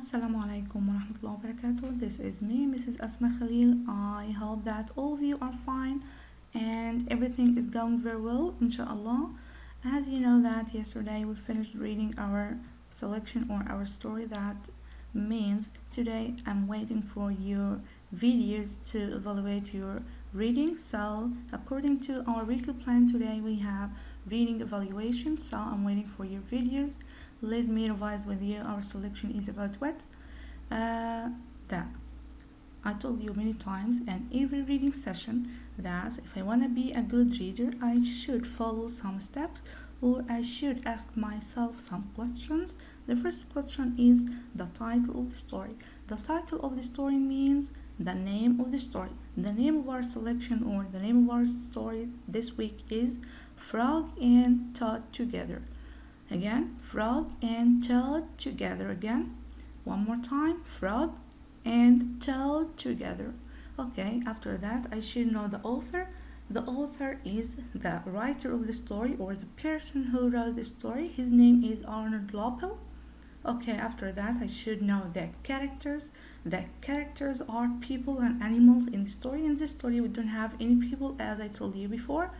Assalamu alaikum wa rahmatullahi wa barakatuh. This is me, Mrs. Asma Khalil. I hope that all of you are fine and everything is going very well, inshallah. As you know that yesterday we finished reading our selection or our story. That means today I'm waiting for your videos to evaluate your reading. So according to our weekly plan today we have reading evaluation. So I'm waiting for your videos. Let me revise with you. Our selection is about what? That I told you many times in every reading session that if I want to be a good reader, I should follow some steps or I should ask myself some questions. The first question is the title of the story. The title of the story means the name of the story. The name of our selection or the name of our story this week is Frog and Toad Together. Again, frog and toad together. Again, one more time, frog and toad together. Okay, after that I should know the author. The author is the writer of the story or the person who wrote the story. His name is Arnold Lopel. Okay, after that I should know the characters. The characters are people and animals in the story. In this story we don't have any people, as I told you before.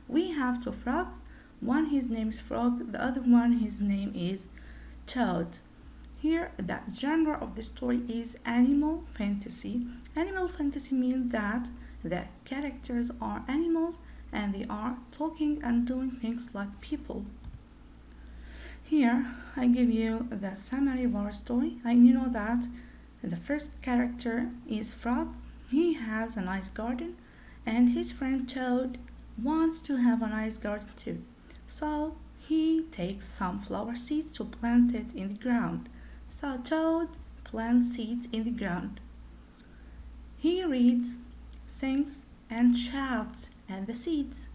We have two frogs. One his name is Frog, the other one his name is Toad. Here the genre of the story is animal fantasy. Animal fantasy means that the characters are animals and they are talking and doing things like people. Here I give you the summary of our story. You know that the first character is Frog. He has a nice garden and his friend Toad wants to have a nice garden too. So he takes some flower seeds to plant it in the ground. So Toad plants seeds in the ground. He reads, sings, and shouts at the seeds.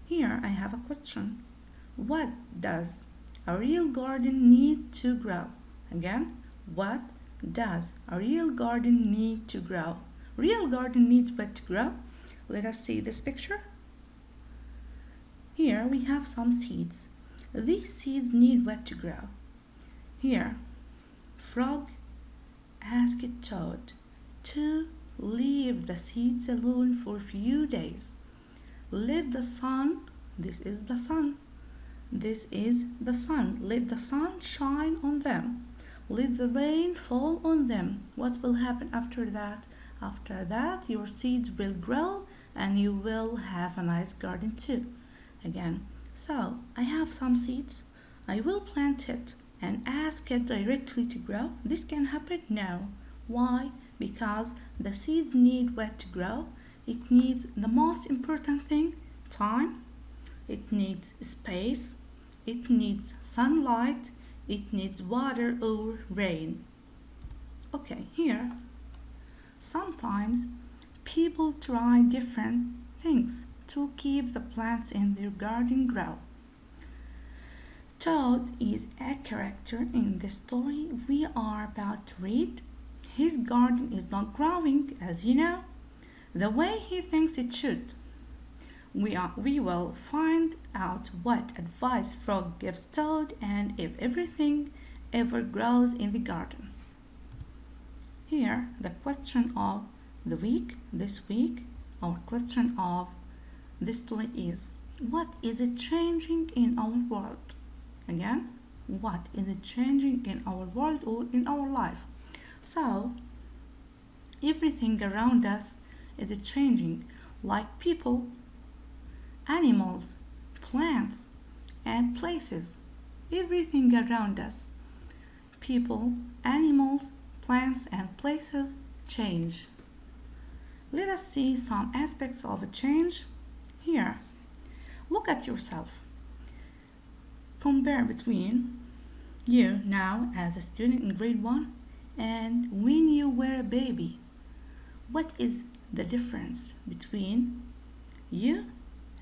Here I have a question. What does a real garden need to grow? Again, what does a real garden need to grow? Real garden needs what to grow? Let us see this picture. Here we have some seeds. These seeds need what to grow. Here, Frog asked Toad to leave the seeds alone for a few days. Let the sun, this is the sun, this is the sun, let the sun shine on them. Let the rain fall on them. What will happen after that? After that, your seeds will grow and you will have a nice garden too. Again, so I have some seeds. I will plant it and ask it directly to grow. This can happen? No. Why? Because the seeds need what to grow. It needs the most important thing, time. It needs space. It needs sunlight. It needs water or rain. Okay, here. Sometimes people try different things to keep the plants in their garden grow. Toad is a character in the story we are about to read. His garden is not growing, as you know, the way he thinks it should. We will find out what advice Frog gives Toad and if everything ever grows in the garden. Here, the question of the week, this week, our question of this story is, what is it changing in our world? Again, what is it changing in our world or in our life? So, everything around us is changing, like people, animals, plants, and places. Everything around us, people, animals, plants, and places change. Let us see some aspects of a change. Here, look at yourself. Compare between you now as a student in grade 1 and when you were a baby. What is the difference between you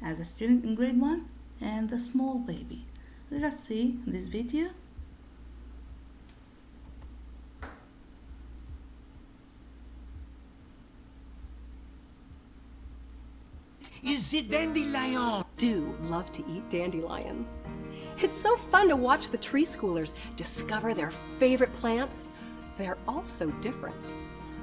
as a student in grade 1 and the small baby? Let us see this video. Is it dandelion? Do love to eat dandelions. It's so fun to watch the tree schoolers discover their favorite plants, they're also different.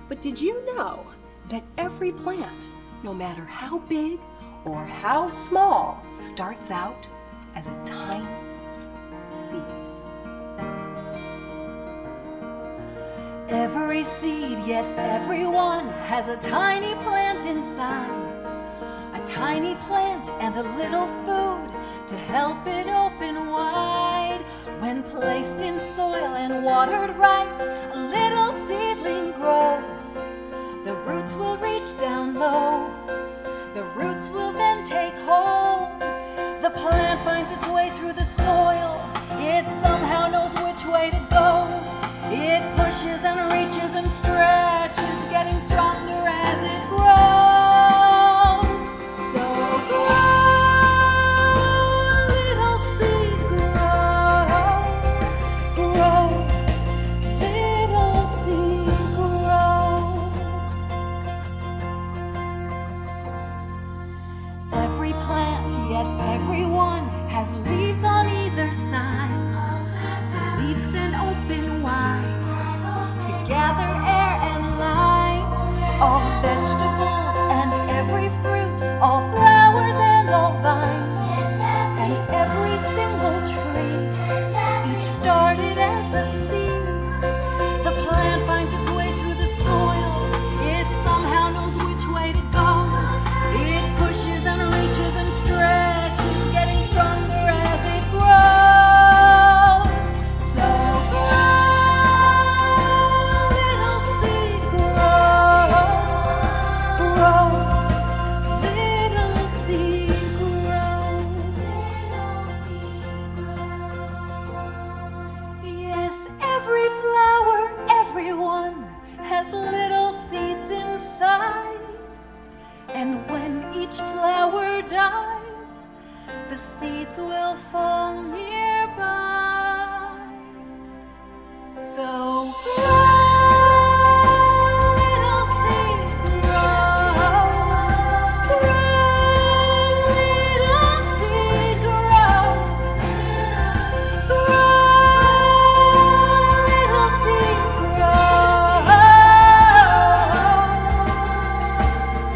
But did you know that every plant, no matter how big or how small, starts out as a tiny seed? Every seed, yes, everyone has a tiny plant inside. A tiny plant and a little food to help it open wide. When placed in soil and watered right, a little seedling grows. The roots will reach down low. The roots will then take hold. The plant finds its way through the soil. It somehow knows which way to go. It pushes and reaches and stretches, getting stronger as it grows. So grow, little seed, grow, grow, little seed, grow. Every plant, yes, everyone has leaves on either side. The leaves then open wide to gather air and light. All vegetables and every fruit, all flowers and all vines, and every single tree, each started as a seed. The plant finds its way through the soil. It somehow knows which way to go. It pushes and reaches and stretches, getting stronger as it grows. So grow, little seed, grow, grow, little seed, grow. Yes, every flower, everyone has little seeds inside. And when each flower dies, the seeds will fall nearby. So grow, little seed, grow, grow, little seed, grow, grow, little seed, grow,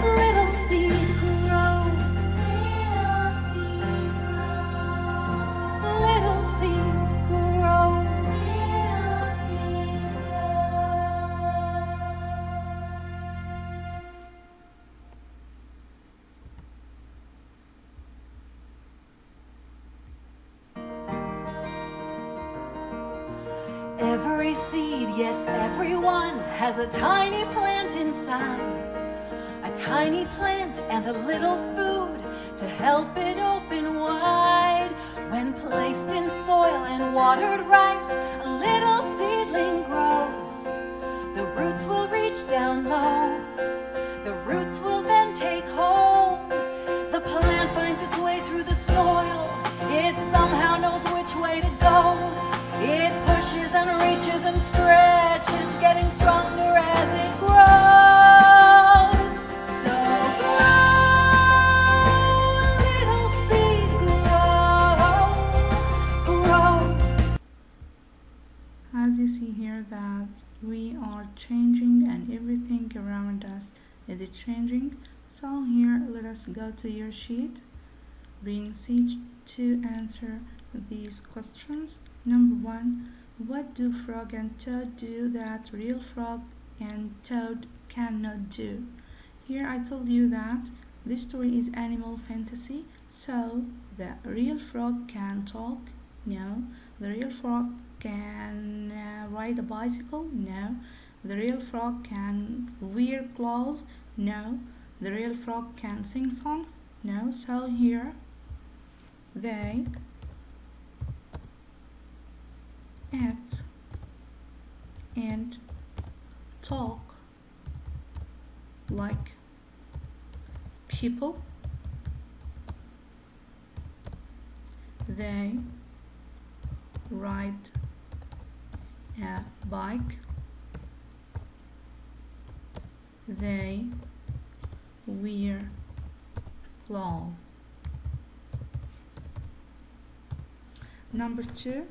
little seed, grow, little seed, grow. Every seed, yes, everyone has a tiny plant inside. A tiny plant and a little food to help it open wide. When placed in soil and watered right, a little seedling grows. The roots will reach down low. The roots will then take hold. The plant finds its way through the soil. It somehow knows which way to go. It pushes and reaches and stretches, getting stronger as it grows. So grow, little seed, grow, grow. As you see here that we are changing and everything around us is changing. So here let us go to your sheet. Being siege to answer these questions. Number 1. What do frog and toad do that real frog and toad cannot do? Here I told you that this story is animal fantasy. So the real frog can talk? No. The real frog can ride a bicycle? No. The real frog can wear clothes? No. The real frog can sing songs? No. So here they act and talk like people. They ride a bike. They wear clothes. Number 2.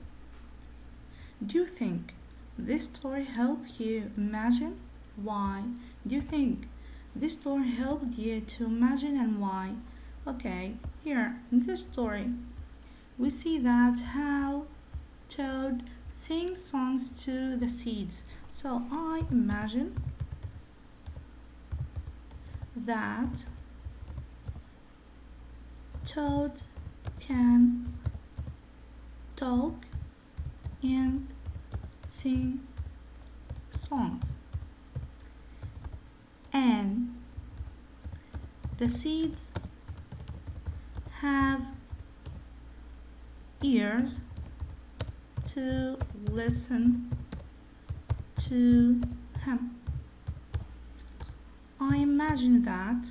Do you think this story help you imagine? Why do you think this story helped you to imagine, and why? Okay, here in this story we see that how Toad sings songs to the seeds. So I imagine that Toad can talk and sing songs, and the seeds have ears to listen to him. I imagine that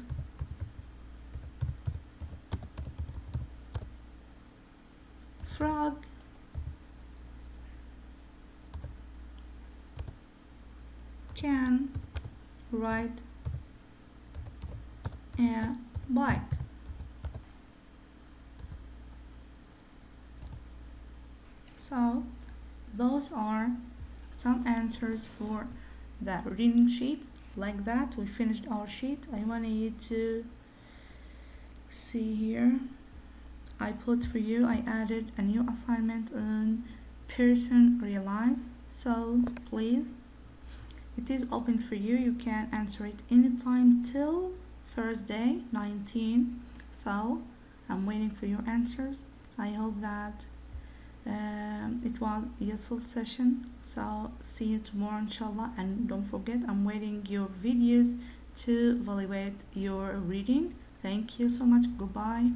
frog can ride a bike. So those are some answers for that reading sheet. Like that, we finished our sheet. I want you to see here. I put for you, I added a new assignment on person realize. So please, it is open for you. You can answer it anytime till Thursday 19. So I'm waiting for your answers. I hope that it was a useful session. So see you tomorrow inshallah, and don't forget I'm waiting your videos to evaluate your reading. Thank you so much. Goodbye.